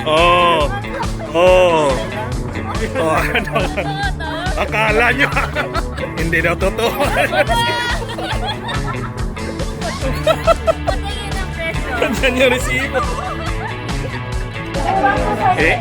Oh. Oh. Oh, ano? Akala nyo. Hindi daw totoo. Diyan yung resibo. Eh.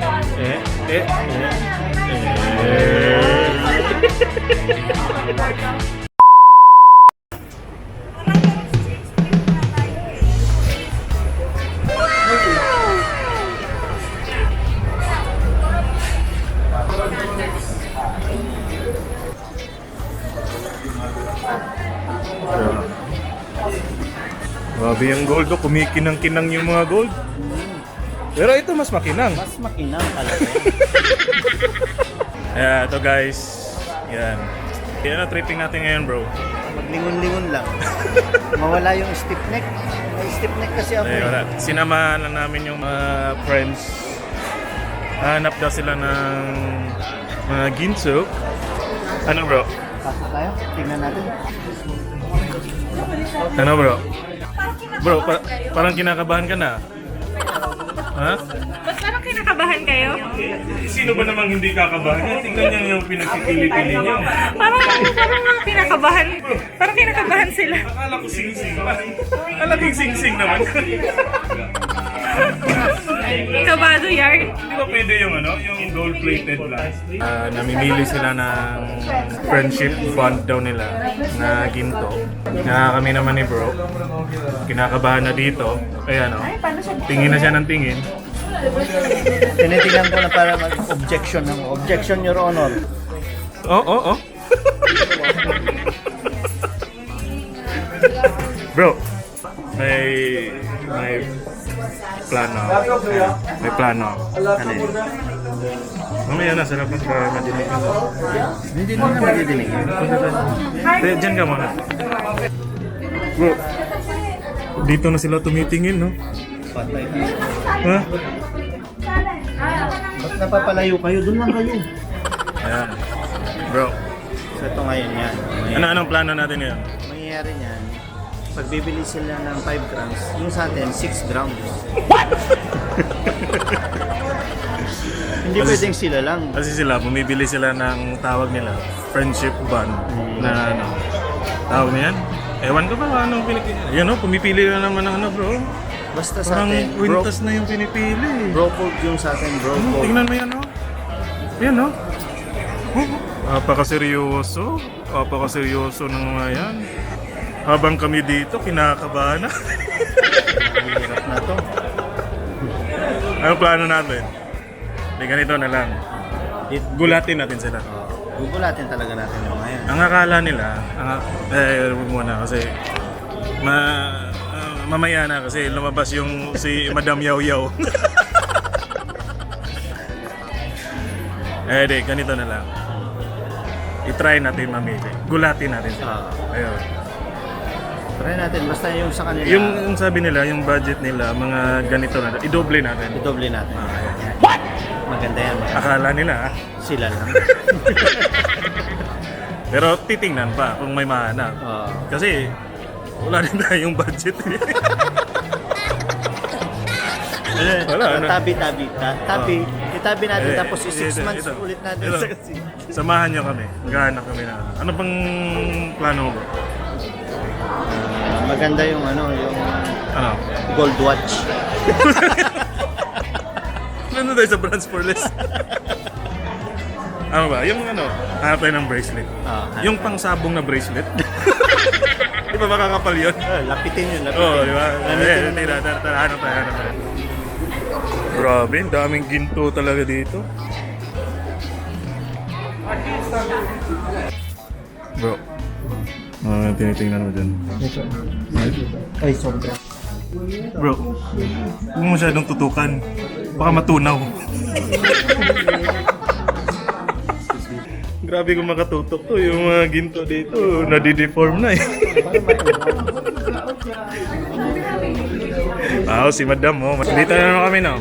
Grabe yung gold, oh. Kumikinang-kinang yung mga gold. Pero ito mas makinang. Mas makinang talaga. Yeah, ito guys. Yan. Yan ang tripping natin ngayon, bro. Maglingon-lingon lang. Mawala yung stiff neck. May stiff neck kasi ako. Wala. Sinamahan lang namin yung mga friends. Hanap daw sila ng mga ginso. Ano, bro? Pasok tayo. Tingnan natin. Ano, bro? Bro, parang kinakabahan ka na. Ha? Ba't parang kinakabahan kayo? Sino ba namang hindi kakabahan? Tingnan niyo yung pinagpipili-pili niyo. Parang kinakabahan. Parang kinakabahan sila. Akala ko sing-sing. Talagang sing-sing naman. Kabado yard. Di ba pwede yung ano, yung gold-plated lang? Namimili sila ng friendship bond daw nila na ginto. Kami naman ni bro, kinakabahan na dito. Ayan o, tingin na siya ng tingin. Tinitingnan ko na para mag-objection ng objection, Your Honor. Oh. Bro, may plano. May plano. Ano yun? Mamaya na, sarap ka madinig ka. Hindi na madidinig. Diyan ka muna. Bro, dito na sila tumitingin, no? Patay. Ha? Ba't napapalayo kayo? Doon lang kayo. Ayan. Bro, So ito ngayon yan. anong plano natin ngayon? Mangyayari niyan, pag bibili sila ng 5 grams, yung sa atin 6 grams. Hindi pwedeng sila lang. Kasi sila, bumibili sila ng tawag nila, friendship bond, na ano, tawag na yan? Ewan ko ba anong pinipili? Yan o, pumipili na naman ng ano, bro. Basta sa Parang atin, kwintas na yung pinipili. bro code yung sa atin, bro code. Tingnan mo yan, o. Yan, o. Apakaseryoso. Apakaseryoso ng mga yan. Habang kami dito, kinakabahan na. Hirap na to. Anong plano natin? Di ganito na lang. Gulatin natin sila. Gugulatin talaga natin yung mga yan. Ang akala nila, muna kasi mamaya na kasi lumabas yung si Madam Yaw Yaw. Di, ganito na lang. I-try natin mamili. Gulatin natin sila. Ayun. Try natin, basta yung sa kanila. Yung sabi nila, yung budget nila, mga ganito na, i-doble natin. Idoble natin. Maganda yan. Akala nila, ha? Sila lang. Pero titingnan pa kung may mahanap. Kasi wala din tayong budget. Wala, ano? Tabi. Itabi natin tapos 6 months ulit natin sa kasi. Samahan nyo kami. Maghahanap kami na. Ano bang plano mo ba? Maganda yung yung Ano? gold watch. Ano tayo sa brands for less? Ano ba? Yung hanap tayo ng bracelet. Yung pangsabong na bracelet. Di ba makakapal yun? Lapitin yun. Oo, di ba? Hanap tayo. Grabe, daming ginto talaga dito. Bro, tinitingnan mo dyan. Ay, sobra. Bro, huwag mo masyadong tutukan. Baka matunaw. Grabe kung makatutok to. Yung mga ginto dito, nadideform na eh. Si Madam, dito na naman kami, no?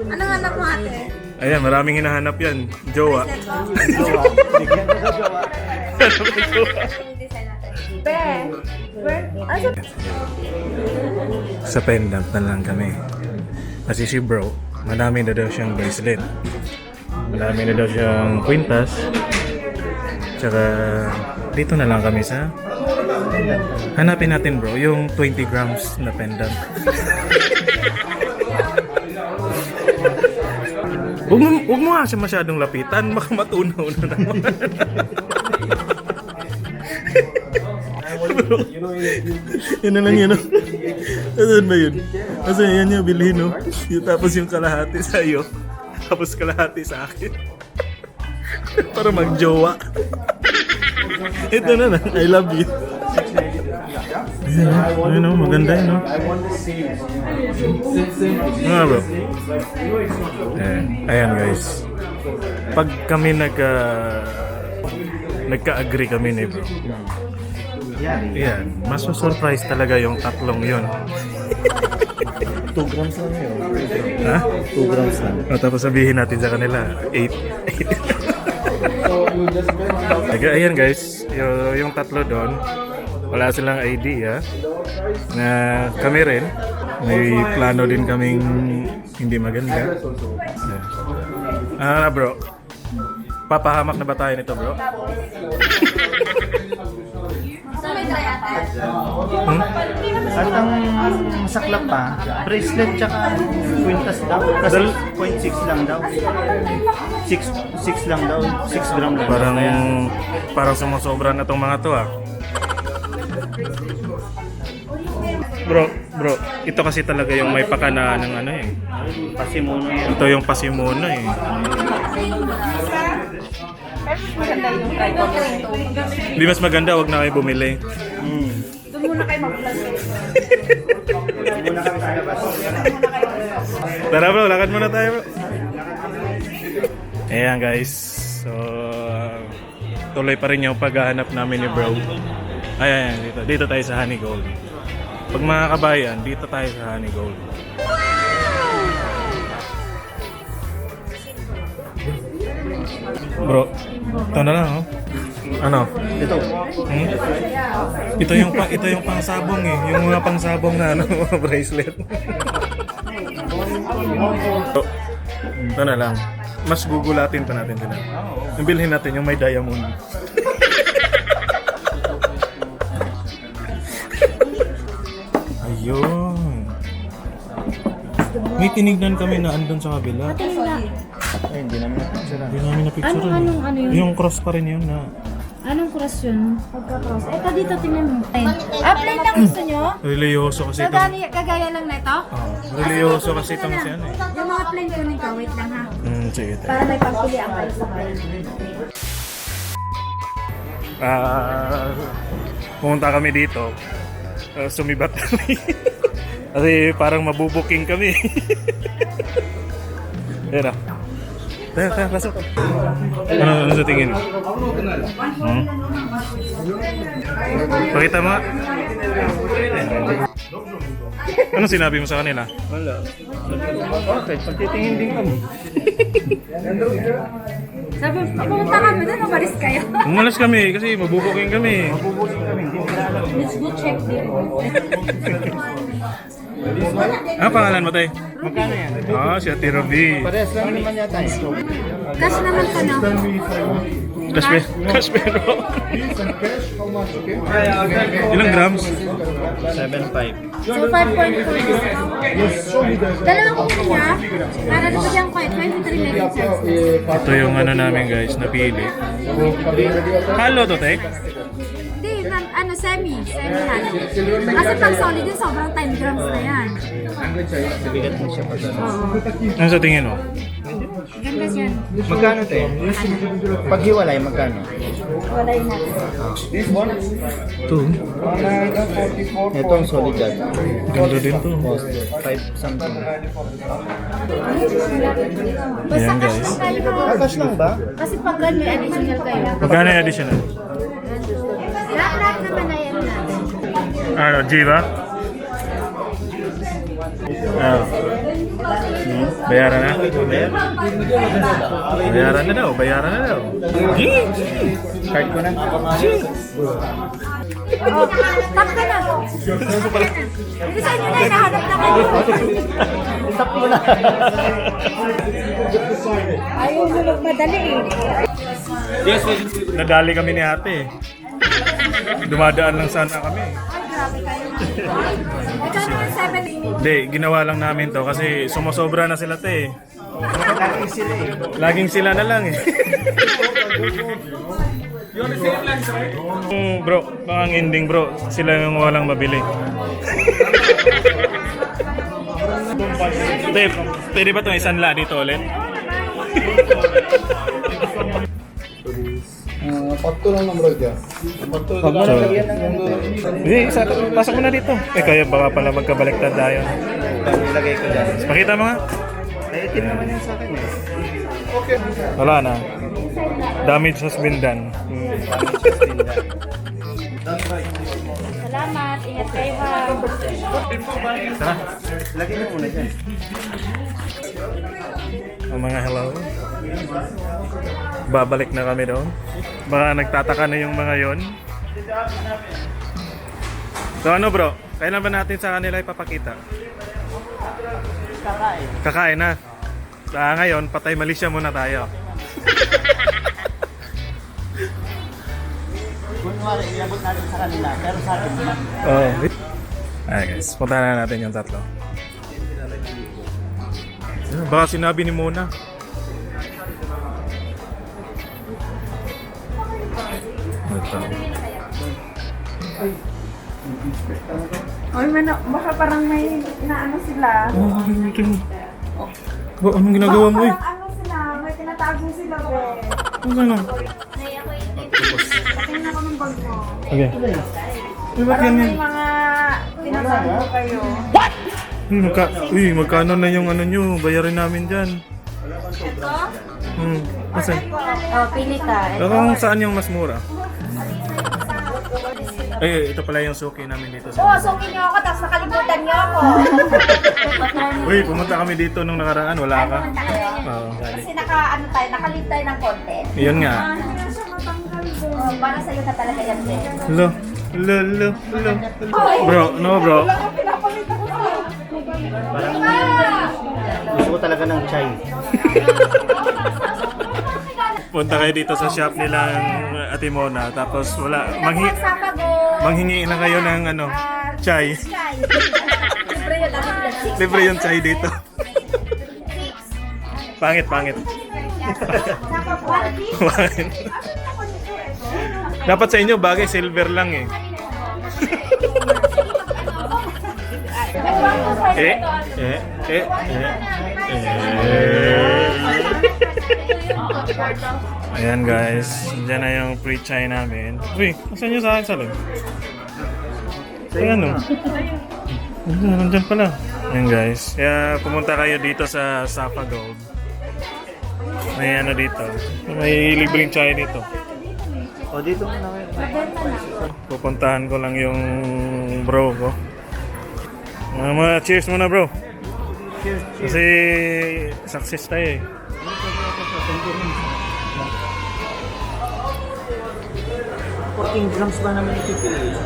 Anong hanap mo ate? Ayan, maraming hinahanap yan. Jowa. Jowa. Bigyan ko sa jowa. Anong design natin? Sa pendant na lang kami. Kasi si bro, madami na daw siyang bracelet. Madami na daw siyang kwintas. Tsaka dito na lang kami sa hanapin natin bro, yung 20 grams na pendant. Huwag mo nga siya masyadong lapitan, baka matunaw na naman. Bro, yun na lang yun. Oh. Asan ba yun? Asan yan yung bilhin, no? Tapos yung kalahati sa'yo. Tapos kalahati sa akin. Para magjowa. Ito na lang, I love you. Ayun, oh, maganda yun, no? Nga bro. Ayan guys. Pag kami nagka-agree kami ni bro. Yan, mas surprise talaga yung tatlong yun. 2 grams lang yun. Ha? 2 grams lang. O, tapos sabihin natin sa kanila, 8. Ayan guys, yung tatlo doon, wala silang idea na kami rin. May plano din kaming hindi maganda. Bro, papahamak na ba tayo nito bro? At ang saklap pa, bracelet tsaka kwintas daw. Kasi 0.6 lang daw. 6 lang daw. 6 gram lang. Parang sumusobra na tong mga to ah. Bro, ito kasi talaga yung may pakana ng ano eh. Pasimuno yan. Ito yung pasimuno eh. Maganda yung try ko. Hindi mas maganda, wag na kayo bumili. Doon muna kayo mag-vlog. Muna kami sa labas. Tara bro, lakad muna tayo bro. Ayan guys. So, tuloy pa rin yung paghahanap namin ni bro. Ayan, dito tayo sa Honey Gold. Pag mga kabayan, dito tayo sa Honey Gold. Bro, ito na lang oh. Ano? Ito. Ito yung pangsabong eh. Yung mga pangsabong na ano, bracelet. So, ito na lang. Mas gugulatin pa natin sila. Bilhin natin yung may diamond. Ayun. May tinignan kami na andun sa kabila. Ay, hindi namin napicture. Hindi namin na-picture. Ano yun? Yung cross pa rin yun na. Anong cross yun? Pagka-cross. Ito dito, tingnan mo. Apply lang gusto nyo? Religyoso kasi ito. Kagaya lang na ito? Religyoso kasi itong siya eh. Yung mga plain ko nito, wait lang ha. Sige tayo. Para may pagpilian kayo sa plain. Pumunta kami dito. Sumibat kami. Kasi parang mabubuking kami. Ayan na. Tara, pasok. Ano sa tingin? Pakita mo nga. Ano sinabi mo sa kanila? Wala. Okay, pagtitingin din kami. Sabi, pumunta kami doon, umalis kayo. Umalas kami kasi mabubuking kami. Let's go check din. Ano pangalan mo tayo? Magkano yan? Si Ate Robbie. Parehas lang naman yata eh. Cash naman ka na. Cash pero. Ilang grams? 7.5. So, 5.4. Dalawang kuko niya. Para dito siyang quiet. 23 medicines. Ito yung ano namin guys, napili. Halo to, te? Hindi, semi halo. Kasi pag solid yun, sobrang 10 grams na yan. Bigat mo siya pa doon. Oo. Ano sa tingin mo? Ganda siya. Magkano te? Pag hiwalay, magkano? Wala yun natin. Ito. Ito ang solid yan. Ganda din to. Cost 5 something. Basta Ayan, cash guys. lang tayo. Cash lang ba? Kasi pag gan may additional kayo. Magkano yung additional? Lahat naman na yan natin. Ano, G ba? Bayaran na? Bayaran na daw, bayaran na daw. Card ko na. Oh, tap ka na. Hindi sa inyo na, hinahanap na kayo. Stop ko na. Ayaw mo magmadali eh. Nadali kami ni ate eh. Dumadaan lang sana kami. Ay, grabe kayo. Ikaw naman 7. Hindi, ginawa lang namin to kasi sumosobra na sila te. Laging sila eh. Laging sila na lang eh. Bro, baka ang ending bro, sila yung walang mabili. Te, pwede ba itong isanla dito ulit? Patto lang ng bro dyan. Patto Huwag mo na lagyan ng Hindi, pasok mo na dito. Kaya baka pala magkabaliktad tayo. Ilagay ko dyan. Pakita mo nga. Eh, itim naman yan sa akin eh. Wala na. Damage has been done. Salamat, ingat kayo ha. Tara. Lagay mo muna dyan. Ang mga hello. Babalik na kami doon. Baka nagtataka na yung mga yon. So ano bro? Kailan ba natin sa kanila ipapakita? Kakain. Kakain na. Ngayon, patay Malaysia muna tayo. Kunwari, iabot natin sa kanila. Pero sa akin naman. Oh. Alright guys, punta na natin yung tatlo. Baka sinabi ni Mona. Ito. Oy, baka parang may naano sila. Oh, anong ginagawa mo eh? Parang ano sila, may tinatago sila ko. Ano? Tingnan ko ng bag mo. Okay. Uy, ba't Parang yan may yan? mga tinatago kayo. Uy, magkano na yung ano nyo? Bayarin namin dyan. Kasi, Oh, pili ka. kung saan yung mas mura? Ay, ito pala yung suki namin dito Oh, sa... suki niyo ako, tapos nakalimutan niyo ako. Uy, pumunta kami dito nung nakaraan, wala ka. Oo. Kasi nakalip tayo ng konti. Yun nga. Oh, para sa'yo na talaga yan, Ben. Lo. Bro, no bro. Parang gusto ko talaga ng chai. Punta kayo dito sa shop nilang Ate Mona, tapos wala, manghingi lang kayo ng ano, chai. Libre yun, Libre yung chai dito. Pangit. Dapat sa inyo bagay silver lang eh. Ayan guys, dyan na yung free chai namin. Uy, saan nyo sa akin salon? Ayan o. Nandyan pala. Ayan guys, kaya pumunta kayo dito sa Safa Gold. May ano dito, may libreng chai dito. O, dito mo na kayo. Pupuntahan ko lang yung bro ko. Mga cheers muna bro. Cheers. Kasi success tayo eh. 14 grams ba naman ipipili?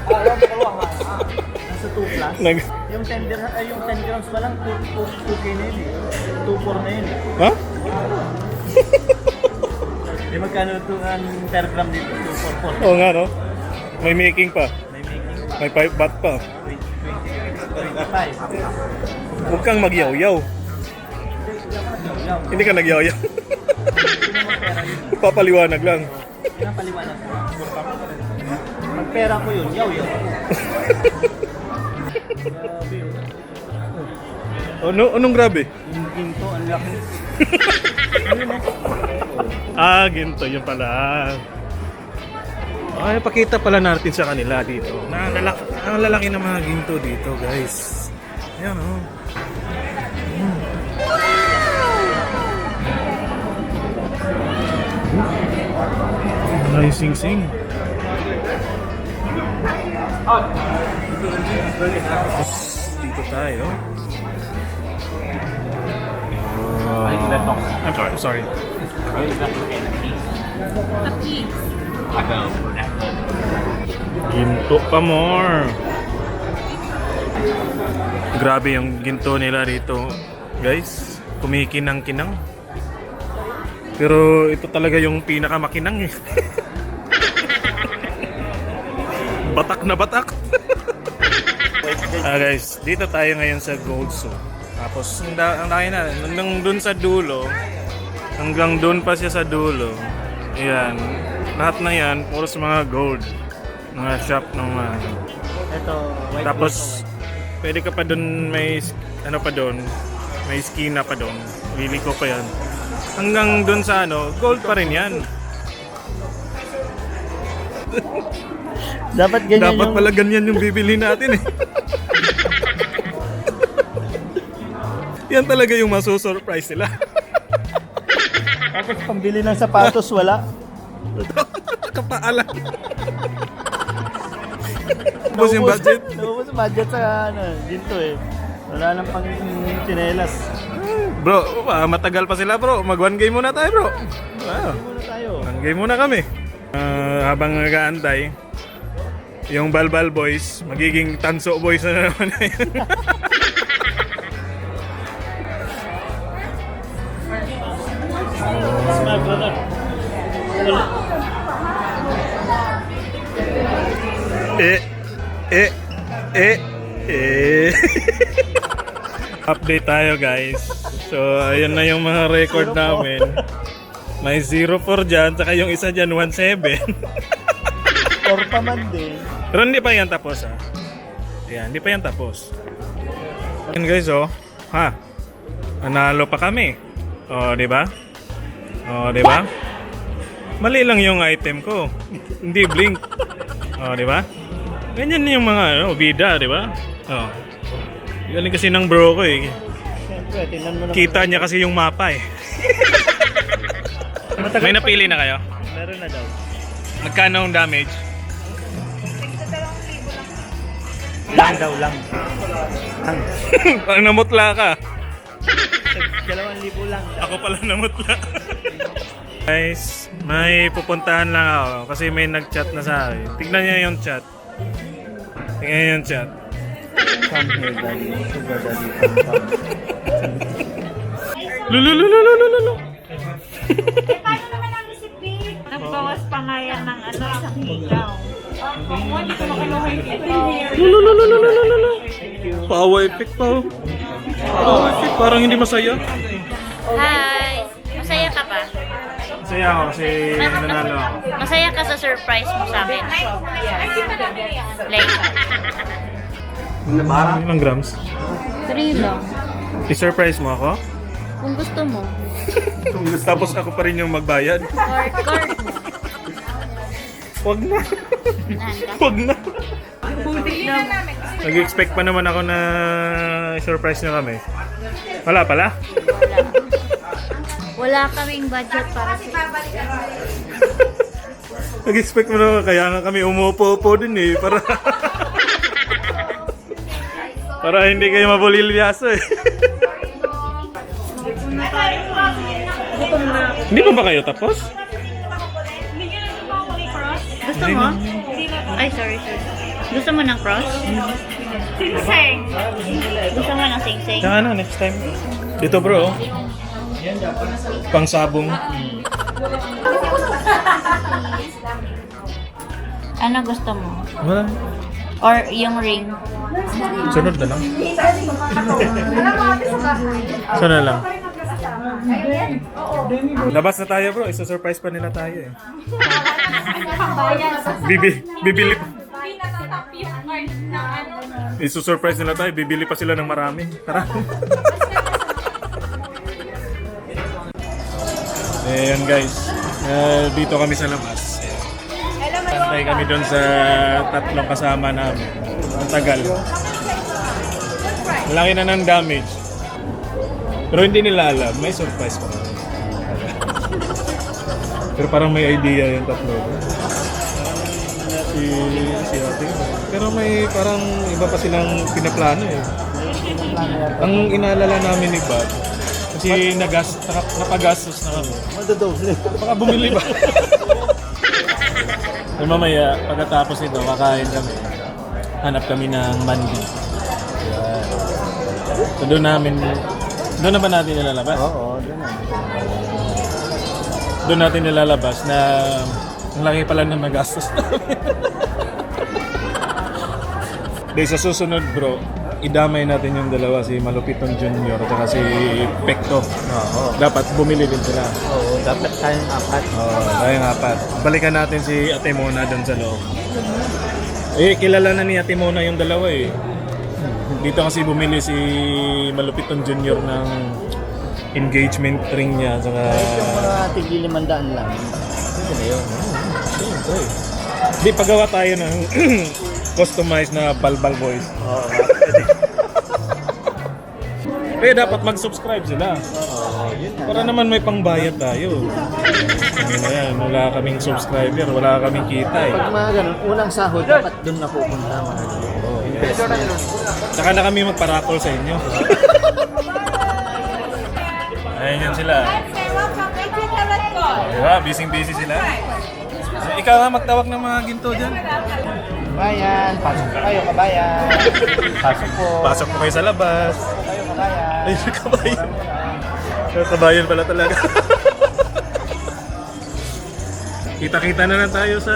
Nasa 2 plus. Yung 10 grams pa lang, 2K na yun eh. 2.4 na yun eh. Ha? Di magkano ito ang per gram dito? 2.4. Oo nga no? May making pa. May making. May 5 baht pa. 25. Huwag kang magyaw-yaw. Hindi ka nagyaw-yaw. Papaliwanag lang. Pinapaliwanag ko. Magpera ko yun, yaw-yaw. Anong grabe? Yung ginto, ang laki. Ginto yun pala. Ay, pakita pala natin sa kanila dito. Ang lalaki ng mga ginto dito, guys. Ayan, oh. Nice sing-sing. dito tayo. I'm sorry. Ginto pa more. Grabe yung ginto nila dito, guys. Kumikinang-kinang. Pero ito talaga yung pinakamakinang eh. Batak na batak. Guys, dito tayo ngayon sa Gold Zoo. Tapos ang laki na, hanggang dun sa dulo, hanggang dun pa siya sa dulo. Ayan, lahat na yan, puro sa mga gold. Mga shop ng mga... Ito, white Tapos, pwede ka pa dun, may ano pa dun, may skina pa dun. Bili ko pa yan. Hanggang dun sa ano, gold pa rin yan. Dapat ganyan Dapat yung... pala ganyan yung bibili natin eh. Yan talaga yung masusurprise sila. Tapos pambili ng sapatos, wala. Kapaalan. Tapos yung budget. Naubos yung budget sa ano, dito eh. Wala nang pang tsinelas. Bro, matagal pa sila bro. Mag 1 game muna tayo bro. Wow. Muna tayo. 1 game muna kami. Habang nag-aantay, yung Balbal Boys, magiging Tanso Boys na naman yun. Smile, brother. Update tayo guys. So, ayun na yung mga record namin. May 0-4 dyan, saka yung isa dyan 1-7. Or pa man din. Pero hindi pa yan tapos ha. Ayan, hindi pa yan tapos. Ayan guys oh. Ha. Nanalo pa kami. Oh, di ba? Oh, di ba? Mali lang yung item ko. Hindi blink. Oh, di ba? Ganyan yung mga ano, bida, di ba? Oh. Galing kasi ng bro ko eh. Siyempre, tingnan mo na. Kita niya kasi yung mapa eh. May napili na kayo? Meron na daw. Magkano ang damage? Lang daw, lang. Lang. Parang namutla ka. 2,000 lang. Ako pala namutla. Guys, may pupuntahan lang ako kasi may nag-chat na sa akin. Tignan niyo yung chat. Tignan niyo yung chat. Come here, daddy. Sugar daddy. Lululululululu. Nagbawas pa nga yan ng ano, isang higaw. Hindi ko makiluha yung Lululululululu. Power effect pa oh. Power effect, parang hindi masaya. Hi! Masaya ka pa? Masaya ako kasi nanalo ako. Masaya ka sa surprise mo sa amin. Like, Ilang grams? 3 lang. I-surprise mo ako? Kung gusto mo. Tapos ako pa rin yung magbayad. Card mo. Wag na. Nanda. Wag na. Nag-expect pa naman ako na i-surprise nyo kami. Wala pala? Wala kaming budget para sa... Nag-expect mo naman, kaya nga kami umupo-upo din eh. Para hindi kayo mabulilyaso eh. Hindi pa ba kayo tapos? Gusto mo? Ay, sorry. Gusto mo ng cross? Sing-sing. Gusto mo ng sing-sing? Saka na, next time. Ito bro. Pang sabong. Ano gusto mo? Wala. Or yung ring? Sunod na lang. Sunod na lang. Labas na tayo bro, isa-surprise pa nila tayo eh. Bibili pa. Isu-surprise nila tayo, bibili pa sila ng marami. Tara. Ayan guys, dito kami sa labas. Antay kami doon sa tatlong kasama namin. Ang tagal. Malaki na ng damage. Pero hindi nila alam, may surprise pa. Pero parang may idea yung tatlo. si ate. Pero may parang iba pa silang pinaplano eh. Ang inaalala namin ni Bob, kasi napagastos na kami. Madadoble. Baka bumili ba? So mamaya, pagkatapos ito, kakain kami. Hanap kami ng mandi. Yan. So doon na ba natin nilalabas? Oo, doon na. Doon natin nilalabas na ang laki pala na nagastos namin. Dahil sa susunod bro, idamay natin yung dalawa, si Malupitong Junior at saka si Pekto. Oo. Dapat bumili din sila. Oo, dapat tayong apat. Oo, tayong apat. Balikan natin si Ate Mona doon sa loob. Eh, kilala na ni Ate Mona yung dalawa eh. Dito kasi bumili si Malupitong Junior ng engagement ring niya. Saka... Mga tigil 500 lang. Ito na yun. Siyempre. Di, paggawa tayo ng customized na balbal voice. Oo. Kaya dapat mag-subscribe sila. Oo, yun na. Para naman may pangbayad tayo. Sabi na yan, wala kaming subscriber, wala kaming kita eh. Pag mga ganun, unang sahod, dapat doon na pupunta mga ganun. Oo, investment. Tsaka na kami magparakol sa inyo. Ayun yun sila. Diba? Busy sila. Ikaw nga magtawag ng mga ginto dyan. Kabayan, pasok po kayo, kabayan. Pasok po. Pasok po kayo sa labas. Kayo, kabayan. Ay, kabayan. Kabayan pala talaga. Kita-kita na lang tayo sa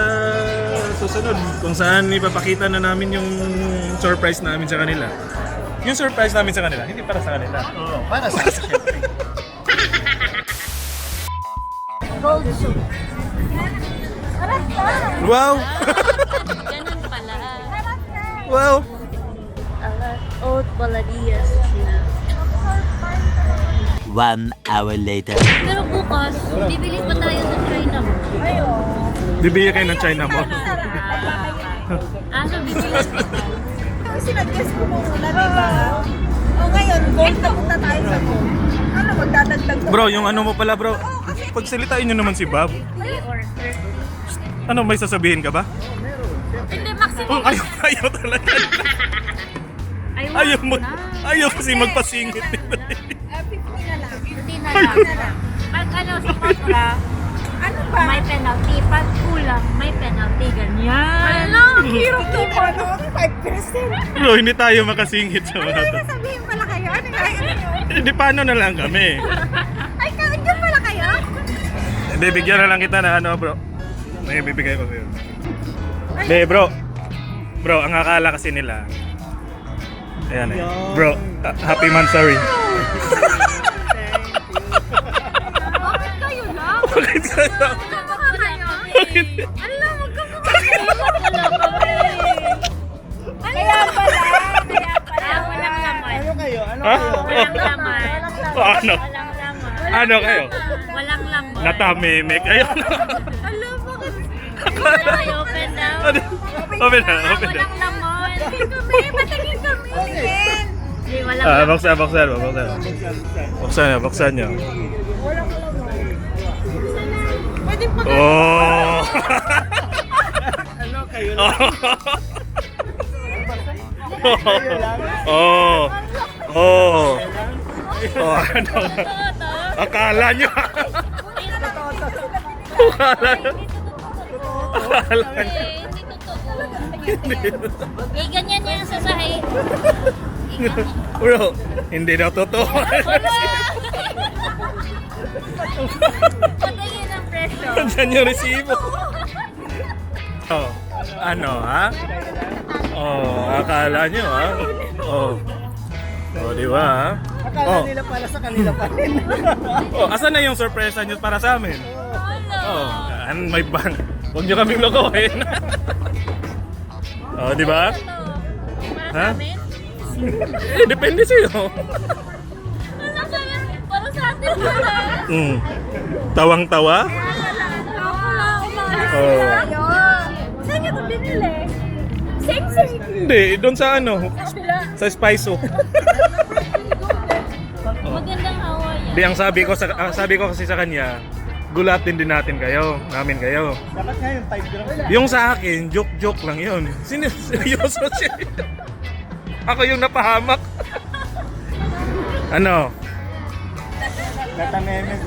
susunod kung saan ipapakita na namin yung surprise namin sa kanila. Yung surprise namin sa kanila, hindi para sa kanila. Oo, para sa siyempre. Gold soup. Wow! Ganun pala. Wow! Oat Baladillas. 1 hour later. Pero bukas, bibili pa tayo ng China mo. Bibigyan kayo ng China mo. So bibili pa tayo. Kasi nag-guess ko muna, di ba? O ngayon, gold na punta tayo sa gold. Ano, magdadagdag ko? Bro, yung ano mo pala bro, pagsalitain nyo naman si Bob. Ano, may sasabihin ka ba? Hindi, maximum. Ayaw talaga. Ayaw kasi magpasingit. 50 na lang. Hindi na lang. Pag ano sa kontra, Ano ba? may penalty. Pag kulang, may penalty. Ganyan. Ano? Hirap to po, no? 5%. Bro, hindi tayo makasingit sa mga to. Sabihin pala kayo. Ano kaya nyo? Hindi, paano na lang kami? Ay, dyan pala kayo? Hindi, bigyan na lang kita na ano bro. May bibigay ko sa'yo. Hindi bro. Bro, ang akala kasi nila. Ayan eh. Bro, happy Mansari. Bakit kayo lang? Bakit sa'yo? Baka kayo? Alam, magkamukha kayo. Kaya pala. Walang laman. Ano kayo? Ano Ha? kayo? Walang laman. Ano? Walang laman. Ano kayo? Walang laman. Natamimik. Ayun. Alam, bakit? Ay, open na. Ano? Open na, open na. Walang laman. Kami, patingin kami. Tingin. Hindi, walang Ah, laman. buksan nyo. Pwede pa Oh! Ano kayo? Oh! Oh! Oh, ano? Akala nyo! Akala nyo! Akala nyo! Hindi totoo. Eh, ganyan yan sa sahig. Bro, hindi daw totoo. Patayin ang presyo. Diyan yung resibo. Oh, ano ha? Oh, akala nyo ha? Oh. Oh, di ba ha? Akala nila para sa kanila pa rin. Oh, asan na yung sorpresa nyo para sa amin? Oh, may bang. Huwag nyo kaming lokohin. Oh, di ba? Ha? Depende sa'yo. Para sa atin pala. Tawang-tawa? Oh. Saan nyo ito binili? Same. Hindi, doon sa ano? Sa Spiso. Magandang hawa yan. Di, ang sabi ko kasi sa kanya, gulatin din namin kayo. Dapat ngayon 5 grams. Yung sa akin, joke lang yun. Seryoso siya. Ako yung napahamak. Ano? Natamemes.